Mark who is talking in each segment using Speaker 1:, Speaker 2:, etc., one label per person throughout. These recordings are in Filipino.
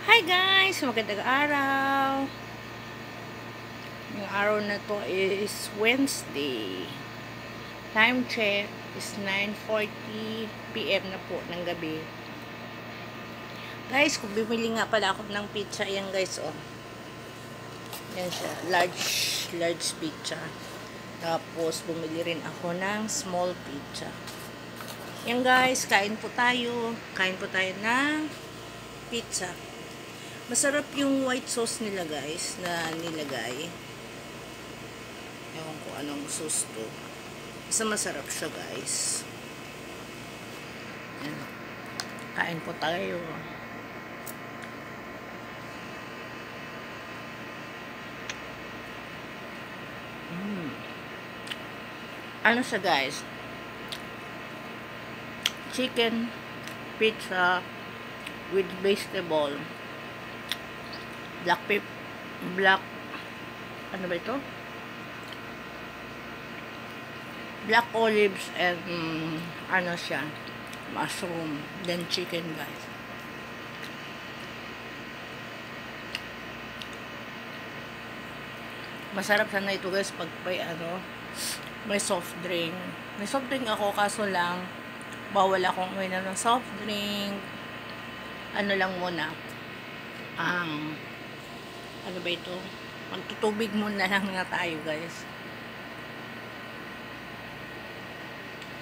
Speaker 1: Hi guys! Magandang araw! Yung araw na to is Wednesday. Time check is 9:40 PM na po ng gabi. Guys, kung bumili nga pala ako ng pizza, yan guys, oh. Yan siya, large pizza. Tapos, bumili rin ako ng small pizza. Yan guys, kain po tayo. Kain po tayo ng pizza. Masarap yung white sauce nila guys, na nilagay. Ewan ko anong sauce to. Basta masarap siya guys. Yan. Kain po tayo. Ano siya guys? Chicken pizza with vegetable. Ano ba ito? Black olives and ano siya, mushroom, then chicken guys. Masarap sana ito guys pag may soft drink. May soft drink ako kaso lang bawal akong uminom ng soft drink. Ano lang muna. Ano ba ito? Magtutubig muna lang na tayo guys.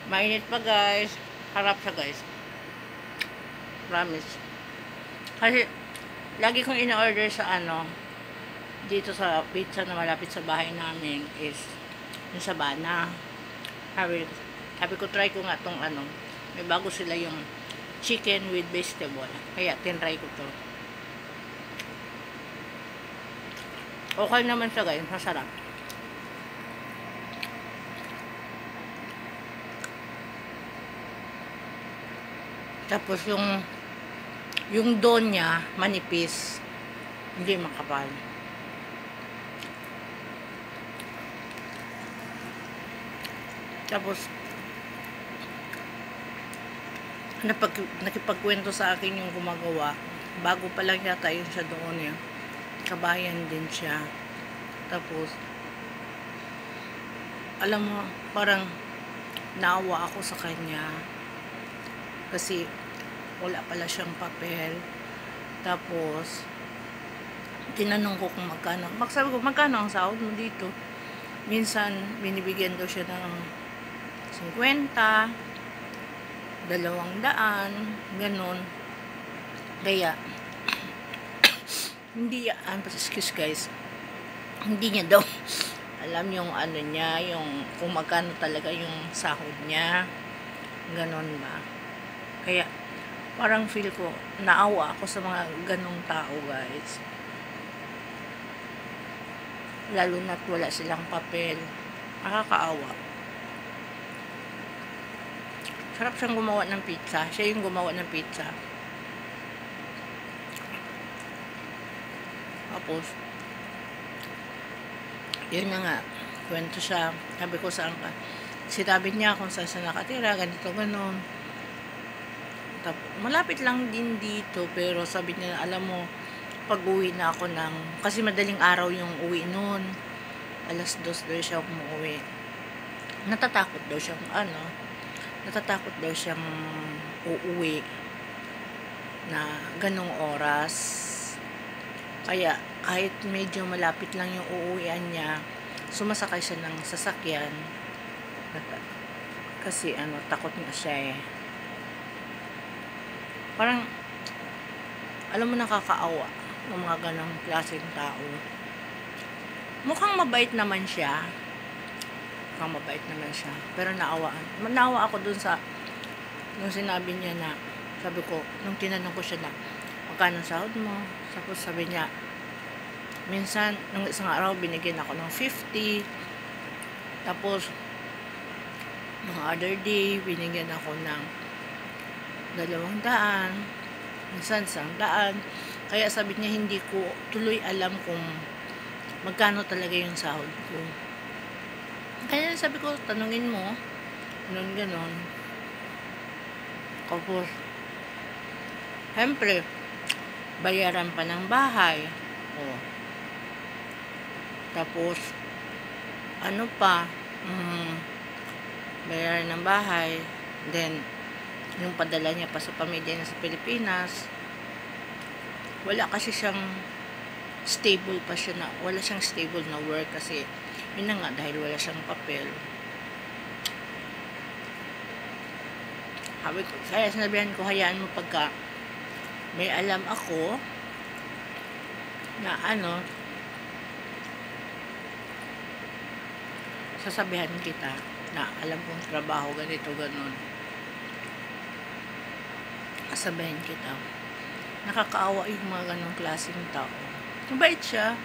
Speaker 1: Mainit pa guys. Harap siya guys. Promise. Kasi lagi kong in-order sa dito sa pizza na malapit sa bahay namin is yung Sabana. Sabi ko try ko nga tong may bago sila yung chicken with vegetable. Kaya tinry ko to. Okay naman siya guys, masarap. Tapos yung dough niya manipis, hindi makapal. Tapos nakipagkwento sa akin yung gumagawa. Bago pa lang yata yun siya doon eh. Kabayan din siya. Tapos alam mo, parang naawa ako sa kanya kasi wala pala siyang papel. Tapos tinanong ko kung magkano. Sabi ko, magkano ang sahod mo dito? Minsan binibigyan daw siya ng 50, 200, ganon. Kaya hindi excuse guys, hindi niya daw alam yung niya, yung kung magkano talaga yung sahod niya, ganon ba. Kaya parang feel ko naawa ako sa mga ganong tao guys, lalo na't wala silang papel. Nakakaawa. Sarap siyang gumawa ng pizza. Siya yung gumawa ng pizza. Tapos yun na nga, kwento siya. Sabi ko saan ka. Sinabi niya kung saan siya nakatira, ganito, ganon. Malapit lang din dito, pero sabi niya, alam mo, pag uwi na ako kasi madaling araw yung uwi noon. 2:00 daw siya umuwi. Natatakot daw siyang uuwi na ganong oras. Kaya kahit medyo malapit lang yung uuwian niya, sumasakay siya ng sasakyan kasi takot nga siya eh. Parang alam mo, nakakaawa ng mga ganong klaseng tao. Mukhang mabait naman siya, pero naawa ako dun sa nung sinabi niya na, sabi ko, nung tinanong ko siya na magkano sahod mo, tapos sabi niya, minsan nung isang araw binigyan ako ng 50, tapos nung other day binigyan ako ng 200, minsan 100. Kaya sabi niya, hindi ko tuloy alam kung magkano talaga yung sahod ko. Kaya sabi ko, tanungin mo, ganon. Tapos, siyempre, bayaran pa ng bahay. Oh. Tapos, ano pa, bayaran ng bahay. Then, yung padala niya pa sa pamilya niya sa Pilipinas. Wala kasi siyang stable pa siya na, wala siyang stable na work kasi, yun na nga, dahil wala siyang papel. Kaya sinabihan ko, hayaan mo pagka may alam ako na ano, sasabihan kita na alam kong trabaho ganito, ganun. Sasabihin kita. Nakakaawa yung mga ganong klaseng tao. Mabait siya.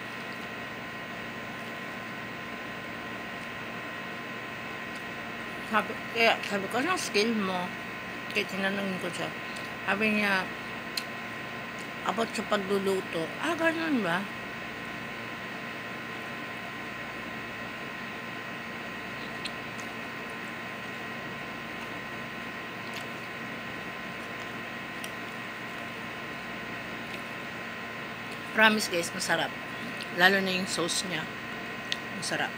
Speaker 1: Sabi ko, anong skill mo? Kaya tinanong ko siya. Sabi niya, about sa pagluluto. Ganun ba? Promise guys, masarap. Lalo na yung sauce niya. Masarap.